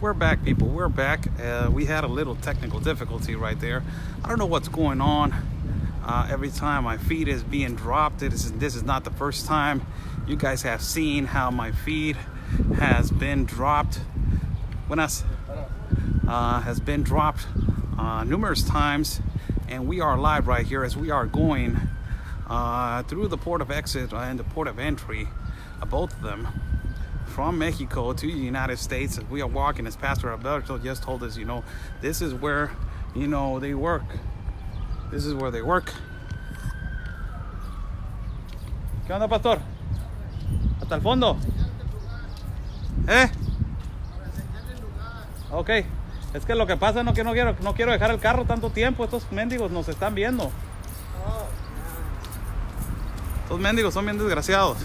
We're back, people. We're back. We had a little technical difficulty right there. I don't know what's going on. Every time my feed is being dropped, this is not the first time. You guys have seen how my feed has been dropped. Has been dropped numerous times, and we are live right here as we are going through the port of exit and the port of entry, both of them, from Mexico to the United States. As we are walking, as Pastor Alberto just told us, this is where, they work. This is where they work. ¿Qué onda, pastor? Hasta el fondo. Ok. Es que lo que pasa es que no quiero dejar el carro tanto tiempo. Estos mendigos nos están viendo. Estos mendigos son bien desgraciados.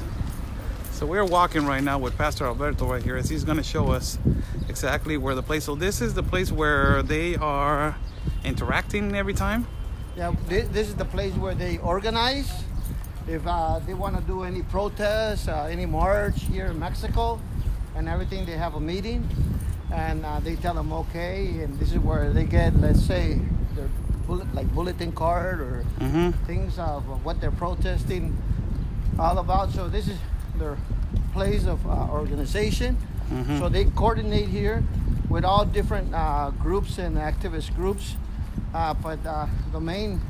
So we're walking right now with Pastor Alberto right here as he's going to show us exactly where the place. So this is the place where they are interacting every time. Yeah, this is the place where they organize. If they want to do any protests, any march here in Mexico and everything, they have a meeting and they tell them okay. And this is where they get, let's say, their bulletin card or things of what they're protesting all about. So this is their place of organization. So they coordinate here with all different groups and activist groups. But the main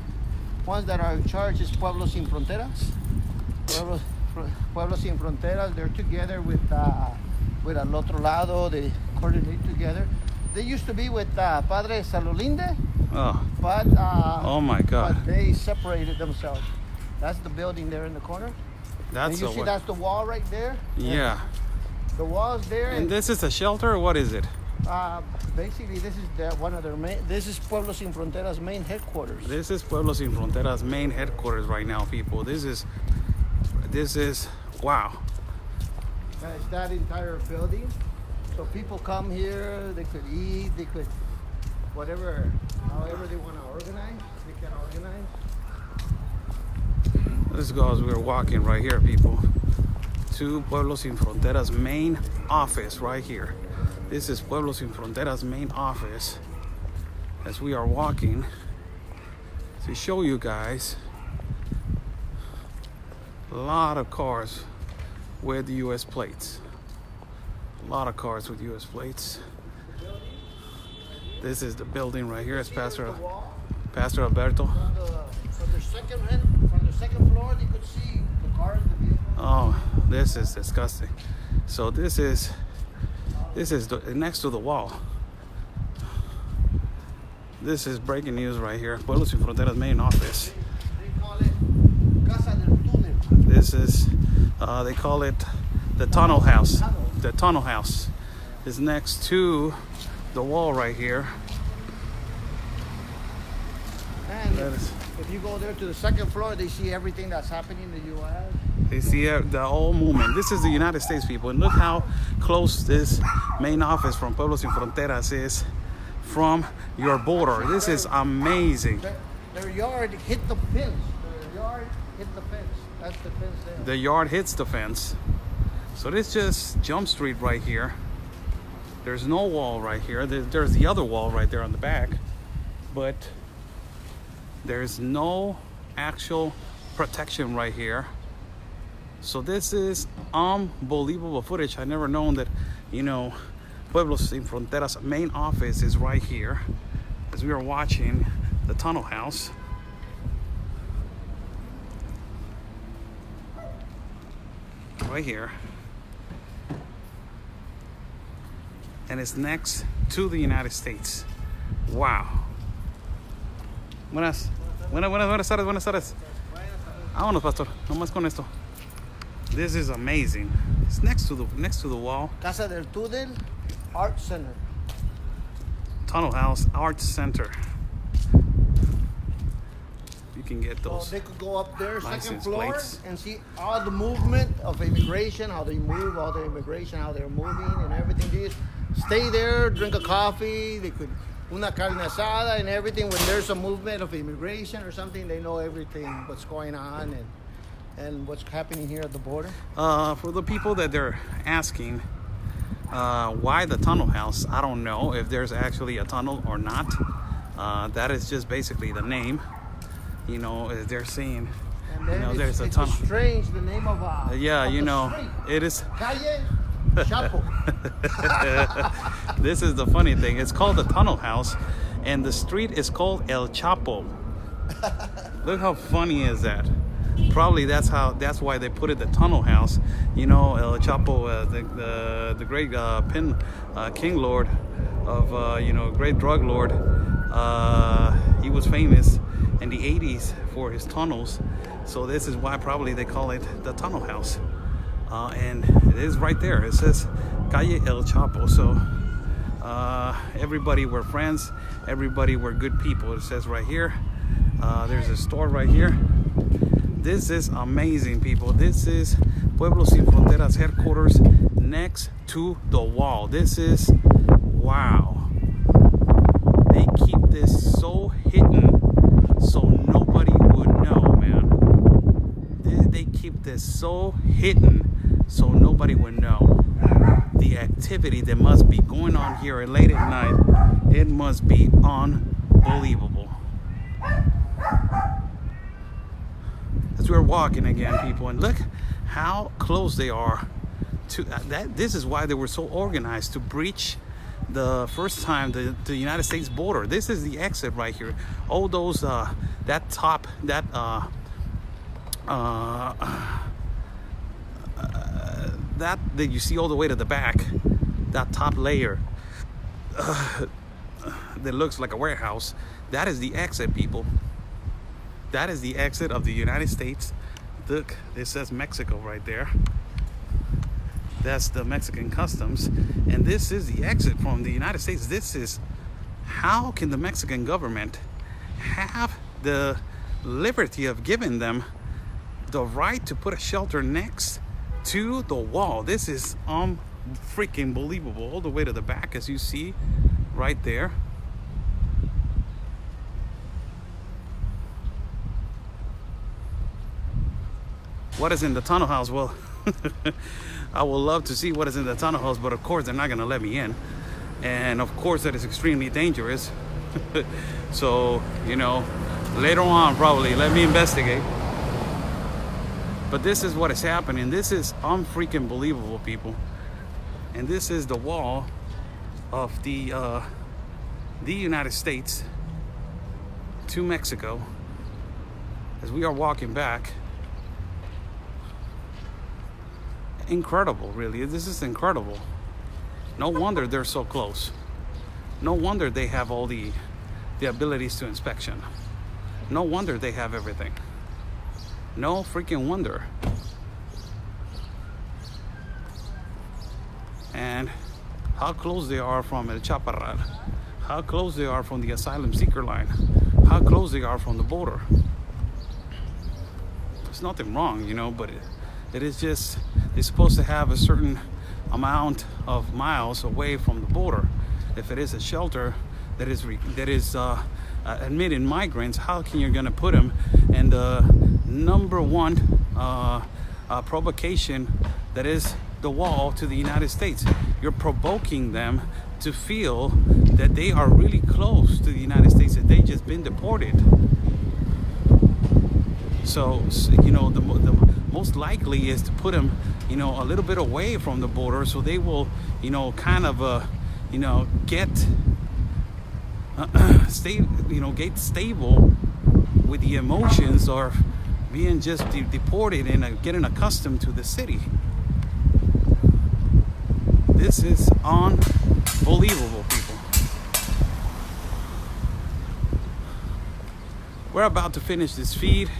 ones that are in charge is Pueblos Sin Fronteras. Pueblos Sin Fronteras, they're together with Al Otro Lado. They coordinate together. They used to be with Padre Salolinde, but oh my God, but they separated themselves. That's the building there in the corner. That's and you see that's the wall right there. Yeah. The wall's there. And this is a shelter, or what is it? Basically, this is one of their main. This is Pueblos Sin Fronteras' main headquarters. This is Pueblos Sin Fronteras' main headquarters right now, people. This is wow. That's that entire building. So people come here. They could eat. They could however they want to organize. They can organize. Let's go as we're walking right here, people, to Pueblos Sin Fronteras' main office right here. This is Pueblos Sin Fronteras' main office as we are walking to show you guys a lot of cars with U.S. plates. A lot of cars with U.S. plates. This is the building right here. It's Pastor Alberto. From the second floor, you could see the cars. Oh, this is disgusting. So this is next to the wall. This is breaking news right here. Pueblos Sin Fronteras' main office. They call it Casa del Tunel. This is, they call it the Tunnel House. The Tunnel House is next to the wall right here. And if you go there to the second floor, they see everything that's happening in the U.S. They see the whole movement. This is the United States, people. And look how close this main office from Pueblos Sin Fronteras is from your border. This is amazing. Their yard hit the fence. Their yard hit the fence. That's the fence there. The yard hits the fence. So this just Jump Street right here. There's no wall right here. There's the other wall right there on the back. But there's no actual protection right here. So this is unbelievable footage. I never known that, Pueblos Sin Fronteras' main office is right here as we are watching the Tunnel House. Right here. And it's next to the United States. Wow. Buenas tardes. Vámonos, pastor. Nomás con esto. This is amazing. It's next to the wall. Casa del Tunel Art Center. Tunnel House Art Center. You can get those. They could go up there, second floor, plates. and see all the movement of immigration, how they move, all the immigration, how they're moving, and everything. They just stay there, drink a coffee. They could una carne asada and everything. When there's a movement of immigration or something, they know everything what's going on and what's happening here at the border. For the people that they're asking, Why the tunnel house? I don't know if there's actually a tunnel or not. That is just basically the name. You know, as they're saying, And then you know, there's a it's tunnel. strange, the name of Yeah, of you the know, street. it is. Calle Chapo. This is the funny thing. It's called the Tunnel House, and the street is called El Chapo. Look how funny is that? Probably that's why they put it the Tunnel House. You know, El Chapo, the great king lord of you know, great drug lord. He was famous in the 80s for his tunnels, so this is why probably they call it the Tunnel House. And it is right there. It says Calle El Chapo. So everybody were friends. Everybody were good people. It says right here. There's a store right here. This is amazing, people. This is Pueblo Sin Fronteras headquarters next to the wall. This is, wow. They keep this so hidden so nobody would know, man. They keep this so hidden so nobody would know. The activity that must be going on here late at night, it must be unbelievable. As we're walking again, people, and look how close they are to that. This is why they were so organized to breach the first time the United States border. This is the exit right here. All those that top that that you see all the way to the back, that top layer that looks like a warehouse, that is the exit, people. That is the exit of the United States. Look, it says Mexico right there. That's the Mexican customs. And this is the exit from the United States. This is, how can the Mexican government have the liberty of giving them the right to put a shelter next to the wall? This is freaking believable. All the way to the back, as you see right there. What is in the tunnel house? Well, I would love to see what is in the tunnel house, but of course they're not going to let me in. And of course that is extremely dangerous. So, you know, later on probably let me investigate. But this is what is happening. This is unfreaking believable, people. And this is the wall of the United States to Mexico as we are walking back. Incredible, really. This is incredible. No wonder they're so close. No wonder they have all the abilities to inspection. No wonder they have everything. No freaking wonder. And how close they are from El Chaparral. How close they are from the asylum seeker line. How close they are from the border. There's nothing wrong, you know, but it is just, they're supposed to have a certain amount of miles away from the border. If it is a shelter that is admitting migrants, how can you gonna put them in the number one provocation that is the wall to the United States? You're provoking them to feel that they are really close to the United States, that they just been deported. So, you know, the most likely is to put them, you know, a little bit away from the border, so they will, you know, kind of, you know, get get stable with the emotions, or being just deported and getting accustomed to the city. This is unbelievable, people. We're about to finish this feed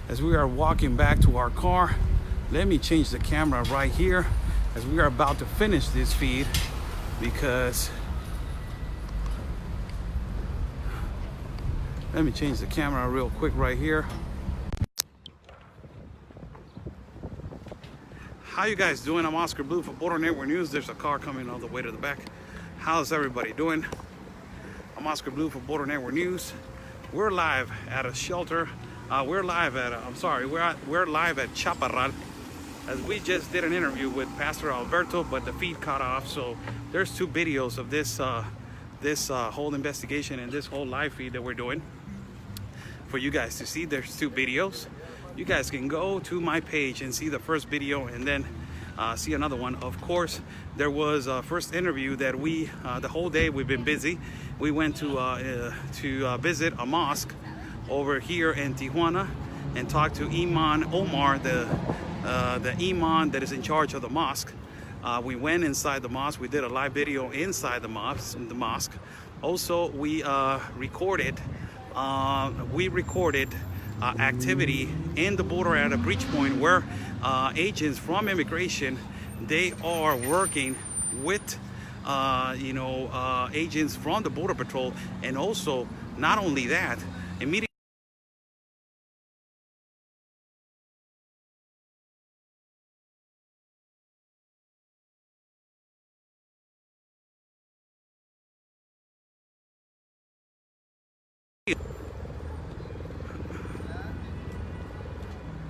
as we are walking back to our car. Let me change the camera right here as we are about to finish this feed, because let me change the camera real quick right here. How you guys doing? I'm Oscar Blue for Border Network News. There's a car coming all the way to the back. How's everybody doing? I'm Oscar Blue for Border Network News. We're live at a shelter. We're live at Chaparral. as we just did an interview with Pastor Alberto, but the feed cut off. So there's 2 videos of this whole investigation and this whole live feed that we're doing for you guys to see. There's 2 videos. You guys can go to my page and see the first video and then see another one. Of course, there was a first interview that we the whole day we've been busy. We went to visit a mosque over here in Tijuana and talked to Imam Omar, the imam that is in charge of the mosque. We went inside the mosque. We did a live video inside the mosque. Also, we recorded activity in the border at a breach point where agents from immigration, they are working with agents from the Border Patrol, and also not only that, immediately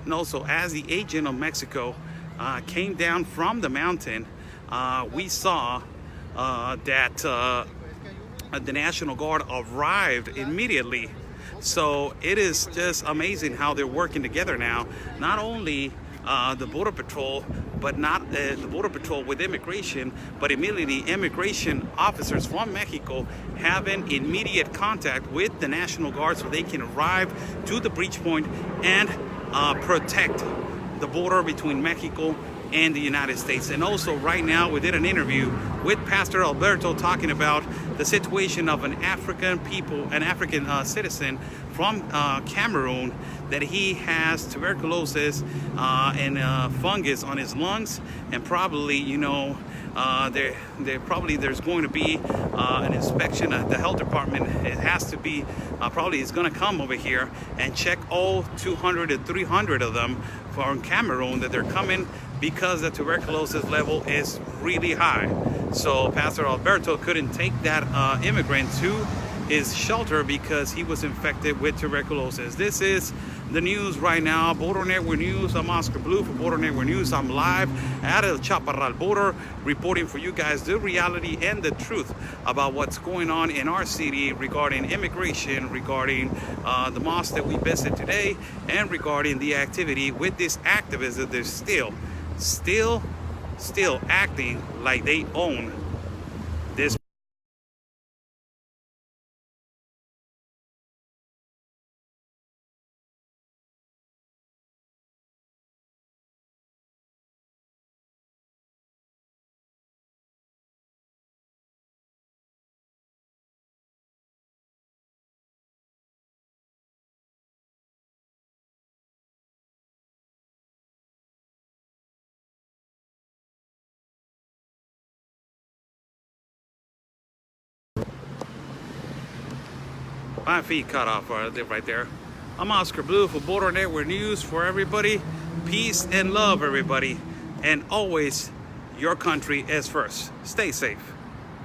and also as the agent of Mexico came down from the mountain, we saw that the National Guard arrived immediately. So it is just amazing how they're working together now. Not only the Border Patrol, but not the Border Patrol with immigration, but immediately immigration officers from Mexico having immediate contact with the National Guard so they can arrive to the breach point and protect the border between Mexico and the United States. And also right now we did an interview with Pastor Alberto talking about the situation of an African citizen from Cameroon, that he has tuberculosis and fungus on his lungs, and probably there's going to be an inspection at the health department. It has to be probably is going to come over here and check all 200 to 300 of them from Cameroon that they're coming, because the tuberculosis level is really high. So Pastor Alberto couldn't take that immigrant to his shelter because he was infected with tuberculosis. This is the news right now. Border Network News. I'm Oscar Blue for Border Network News. I'm live at El Chaparral border, reporting for you guys the reality and the truth about what's going on in our city regarding immigration, regarding the mosque that we visited today, and regarding the activity with this activist that they're still acting like they own this. My feet cut off right there. I'm Oscar Blue for Border Network News for everybody. Peace and love, everybody. And always, your country is first. Stay safe.